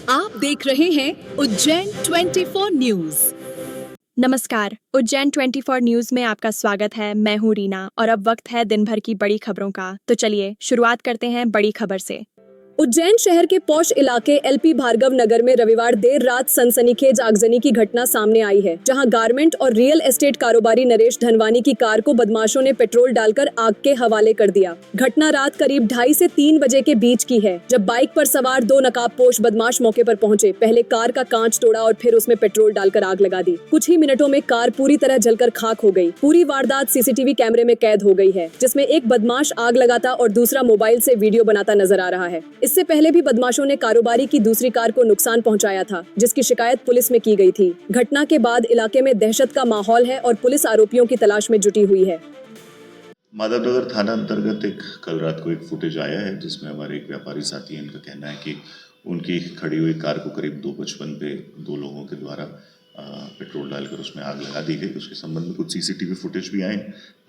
आप देख रहे हैं उज्जैन 24 न्यूज। नमस्कार, उज्जैन 24 न्यूज में आपका स्वागत है। मैं हूं रीना और अब वक्त है दिन भर की बड़ी खबरों का। तो चलिए शुरुआत करते हैं बड़ी खबर से। उज्जैन शहर के पौष इलाके एलपी भार्गव नगर में रविवार देर रात सनसनीखेज आगजनी की घटना सामने आई है, जहां गारमेंट और रियल एस्टेट कारोबारी नरेश धनवानी की कार को बदमाशों ने पेट्रोल डालकर आग के हवाले कर दिया। घटना रात करीब 2:30 से 3 बजे के बीच की है, जब बाइक पर सवार 2 नकाबपोश बदमाश मौके पर पहुंचे। पहले कार का कांच तोड़ा और फिर उसमें पेट्रोल डालकर आग लगा दी। कुछ ही मिनटों में कार पूरी तरह जलकर खाक हो गई। पूरी वारदात सीसीटीवी कैमरे में कैद हो गई है, जिसमें एक बदमाश आग लगाता और दूसरा मोबाइल से वीडियो बनाता नजर आ रहा है। इससे पहले भी बदमाशों ने कारोबारी की दूसरी कार को नुकसान पहुंचाया था, जिसकी शिकायत पुलिस में की गई थी। घटना के बाद इलाके में दहशत का माहौल है और पुलिस आरोपियों की तलाश में जुटी हुई है। माधवनगर थाना अंतर्गत कल रात को एक फुटेज आया है, जिसमें हमारे एक व्यापारी साथी हैं, इनका कहना है कि उनकी खड़ी हुई कार को करीब 2:55 पे 2 लोगों के द्वारा पेट्रोल डालकर उसमें आग लगा दी गई। उसके संबंध में कुछ सीसीटीवी फुटेज भी आए।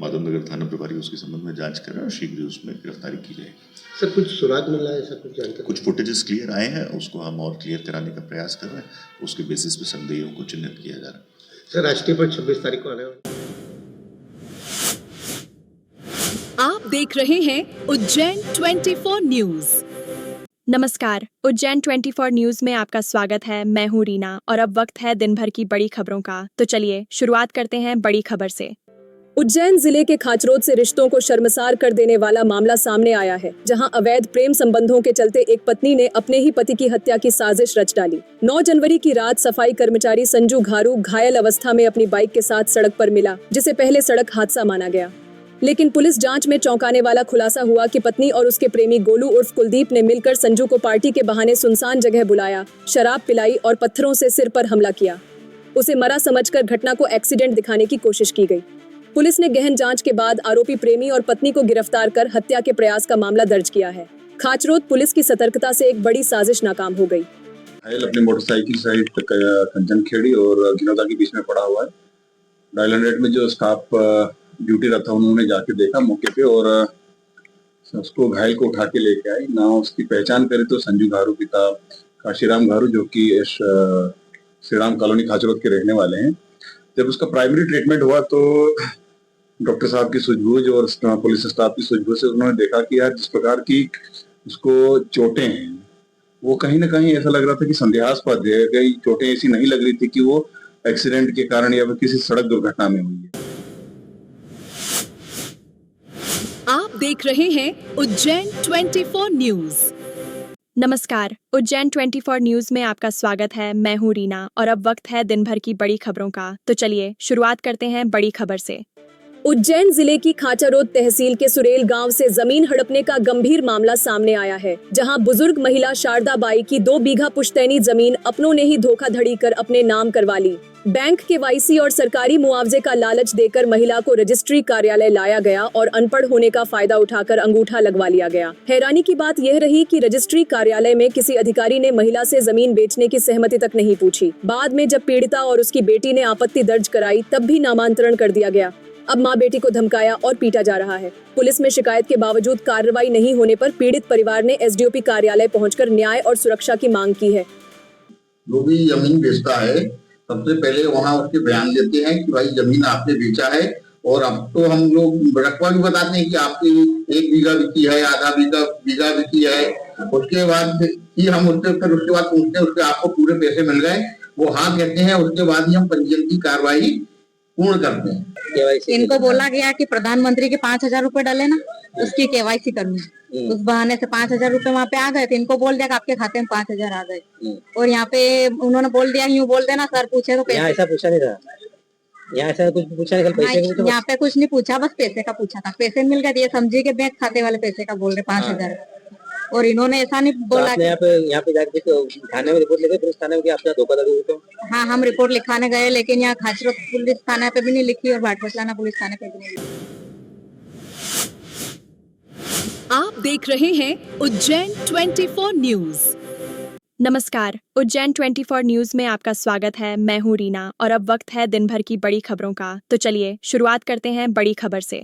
माधवनगर थाना प्रभारी उसके संबंध में जांच कर रहा है और शीघ्र ही उसमें गिरफ्तारी की जाएगी। सर, कुछ सुराग मिला है, ऐसा कुछ जानकारी? कुछ फुटेजेस क्लियर आए हैं, उसको हम और क्लियर कराने का प्रयास कर रहे हैं। उसके बेसिस पे संदेहियों को चिन्हित किया जा रहा है। सर, राष्ट्रीय पर्व 26 तारीख को आने वाला। आप देख रहे हैं उज्जैन 24 न्यूज। नमस्कार, उज्जैन 24 न्यूज में आपका स्वागत है। मैं हूं रीना और अब वक्त है दिन भर की बड़ी खबरों का। तो चलिए शुरुआत करते हैं बड़ी खबर से। उज्जैन जिले के खाचरोद से रिश्तों को शर्मसार कर देने वाला मामला सामने आया है, जहां अवैध प्रेम संबंधों के चलते एक पत्नी ने अपने ही पति की हत्या की साजिश रच डाली। 9 जनवरी की रात सफाई कर्मचारी संजू घारू घायल अवस्था में अपनी बाइक के साथ सड़क पर मिला, जिसे पहले सड़क हादसा माना गया। लेकिन पुलिस जांच में चौंकाने वाला खुलासा हुआ कि पत्नी और उसके प्रेमी गोलू उर्फ कुलदीप ने मिलकर संजू को पार्टी के बहाने सुनसान जगह बुलाया, शराब पिलाई और पत्थरों से सिर पर हमला किया। उसे मरा समझकर घटना को एक्सीडेंट दिखाने की कोशिश की गई। पुलिस ने गहन जांच के बाद आरोपी प्रेमी और पत्नी को गिरफ्तार कर हत्या के प्रयास का मामला दर्ज किया है। खाचरोद पुलिस की सतर्कता से एक बड़ी साजिश नाकाम हो गई। घायल अपनी मोटरसाइकिल सहित कंचनखेड़ी और गिनौदा के बीच में पड़ा हुआ है। डायल 100 में जो स्टाफ ड्यूटी रहा था, उन्होंने जाके देखा मौके पे और उसको घायल को उठा के लेके आए। ना उसकी पहचान करें तो संजू घारू पिता काशीराम घारू, जो कि श्री राम कॉलोनी खाचरोद के रहने वाले हैं। जब उसका प्राइमरी ट्रीटमेंट हुआ तो डॉक्टर साहब की सूझबूझ और पुलिस स्टाफ की सूझबूझ से उन्होंने देखा कि यार जिस प्रकार की उसको चोटें हैं, वो कहीं ना कहीं ऐसा लग रहा था कि संदेहास्पद है। कई चोटें ऐसी नहीं लग रही थी कि वो एक्सीडेंट के कारण या फिर किसी सड़क दुर्घटना में हुई है। आप देख रहे हैं उज्जैन 24 न्यूज। नमस्कार, उज्जैन 24 न्यूज में आपका स्वागत है। मैं हूं रीना और अब वक्त है दिन भर की बड़ी खबरों का। तो चलिए शुरुआत करते हैं बड़ी खबर से। उज्जैन जिले की खाचारोद तहसील के सुरेल गांव से जमीन हड़पने का गंभीर मामला सामने आया है, जहां बुजुर्ग महिला शारदा बाई की 2 बीघा पुश्तैनी जमीन अपनों ने ही धोखाधड़ी कर अपने नाम करवा ली। बैंक केवाईसी और सरकारी मुआवजे का लालच देकर महिला को रजिस्ट्री कार्यालय लाया गया और अनपढ़ होने का फायदा उठाकर अंगूठा लगवा लिया गया। हैरानी की बात यह रही कि रजिस्ट्री कार्यालय में किसी अधिकारी ने महिला से जमीन बेचने की सहमति तक नहीं पूछी। बाद में जब पीड़िता और उसकी बेटी ने आपत्ति दर्ज कराई, तब भी नामांतरण कर दिया गया। अब मां बेटी को धमकाया और पीटा जा रहा है। पुलिस में शिकायत के बावजूद कार्रवाई नहीं होने पर पीड़ित परिवार ने एसडीओपी कार्यालय पहुंचकर न्याय और सुरक्षा की मांग की है। जो भी जमीन बेचता है, सबसे पहले वहाँ उसके बयान लेते हैं कि भाई जमीन आपने बेचा है, और अब तो हम लोग रकबा भी बताते हैं कि आपकी 1 बीघा बिकी है, आधा बीघा बिकी है। उसके बाद ही हम उसके बाद पूछते हैं उसके आपको पूरे पैसे मिल गए, वो हाँ कहते हैं। उसके बाद ही हम पंजीयन की कार्रवाई पूर्ण करते हैं। इनको बोला गया कि प्रधानमंत्री के 5,000 रुपए डाले ना, उसकी केवाईसी करनी। उस बहाने से 5,000 रुपए वहाँ पे आ गए थे। इनको बोल दिया कि आपके खाते में 5,000 आ गए, और यहाँ पे उन्होंने बोल दिया यूँ बोल देना सर पूछे तो पैसे। यहाँ ऐसा पूछा नहीं था, यहाँ ऐसा कुछ पूछा नहीं, पैसे यहाँ पे कुछ नहीं पूछा, बस पैसे का पूछा था। पैसे मिल गए, ये समझिए कि बैंक खाते वाले पैसे का बोल रहे 5,000। और इन्होंने ऐसा नहीं बोला। यहाँ पे जाके थाने में रिपोर्ट लिखे, पुलिस थाने में, आपने धोखाधड़ी हुई तो? हाँ, हम रिपोर्ट लिखाने गए, लेकिन यहाँ खाचरोद पुलिस थाने पे भी नहीं लिखी और भाटपसलाना पुलिस थाने पे भी नहीं लिखी। आप देख रहे हैं उज्जैन 24 न्यूज। नमस्कार, उज्जैन 24 न्यूज में आपका स्वागत है। मैं हूं रीना और अब वक्त है दिन भर की बड़ी खबरों का। तो चलिए शुरुआत करते हैं बड़ी खबर से।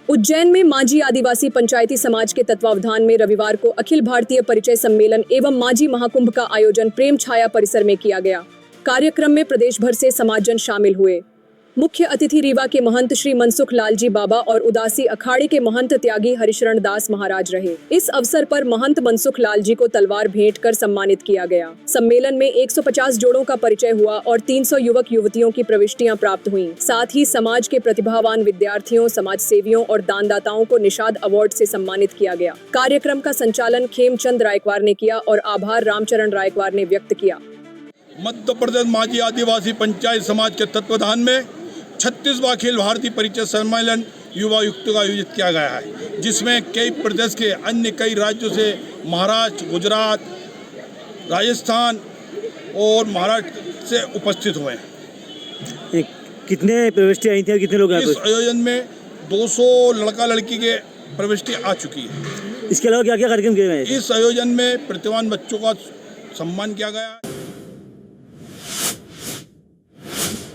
उज्जैन में मांझी आदिवासी पंचायती समाज के तत्वावधान में रविवार को अखिल भारतीय परिचय सम्मेलन एवं मांझी महाकुंभ का आयोजन प्रेम छाया परिसर में किया गया। कार्यक्रम में प्रदेश भर से समाजजन शामिल हुए। मुख्य अतिथि रीवा के महंत श्री मनसुख लाल जी बाबा और उदासी अखाड़े के महंत त्यागी हरिशरण दास महाराज रहे। इस अवसर पर महंत मनसुख लाल जी को तलवार भेंट कर सम्मानित किया गया। सम्मेलन में 150 जोड़ों का परिचय हुआ और 300 युवक युवतियों की प्रविष्टियां प्राप्त हुईं। साथ ही समाज के प्रतिभावान विद्यार्थियों, समाज सेवियों और दानदाताओं को निषाद अवार्ड से सम्मानित किया गया। कार्यक्रम का संचालन खेमचंद रायकवार ने किया और आभार रामचरण रायकवार ने व्यक्त किया। मध्य प्रदेश मांझी आदिवासी पंचायत समाज के तत्वावधान में 36वां अखिल भारतीय परिचय सम्मेलन युवा युक्त का आयोजित किया गया है, जिसमें कई प्रदेश के अन्य कई राज्यों से महाराष्ट्र, गुजरात, राजस्थान और महाराष्ट्र से उपस्थित हुए हैं। कितने प्रविष्टि आई थी और कितने लोग आए? इस आयोजन में 200 लड़का लड़की के प्रविष्टि आ चुकी है। इसके अलावा क्या क्या कार्यक्रम किए गए? इस आयोजन में प्रतिभावान बच्चों का सम्मान किया गया।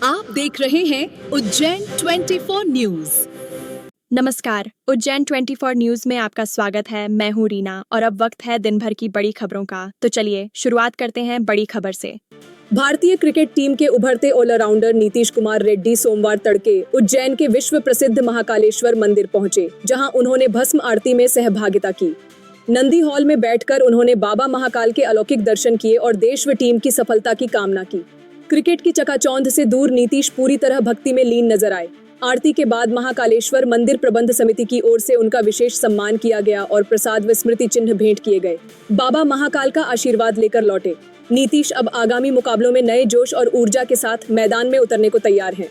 आप देख रहे हैं उज्जैन 24 न्यूज। नमस्कार, उज्जैन 24 न्यूज में आपका स्वागत है। मैं हूं रीना और अब वक्त है दिन भर की बड़ी खबरों का। तो चलिए शुरुआत करते हैं बड़ी खबर से। भारतीय क्रिकेट टीम के उभरते ऑलराउंडर नीतीश कुमार रेड्डी सोमवार तड़के उज्जैन के विश्व प्रसिद्ध महाकालेश्वर मंदिर पहुंचे, जहां उन्होंने भस्म आरती में सहभागिता की। नंदी हॉल में बैठकर उन्होंने बाबा महाकाल के अलौकिक दर्शन किए और देश व टीम की सफलता की कामना की। क्रिकेट की चकाचौंध से दूर नीतीश पूरी तरह भक्ति में लीन नजर आए। आरती के बाद महाकालेश्वर मंदिर प्रबंध समिति की ओर से उनका विशेष सम्मान किया गया और प्रसाद व स्मृति चिन्ह भेंट किए गए। बाबा महाकाल का आशीर्वाद लेकर लौटे। नीतीश अब आगामी मुकाबलों में नए जोश और ऊर्जा के साथ मैदान में उतरने को तैयार हैं।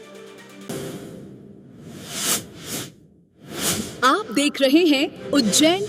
आप देख रहे हैं उज्जैन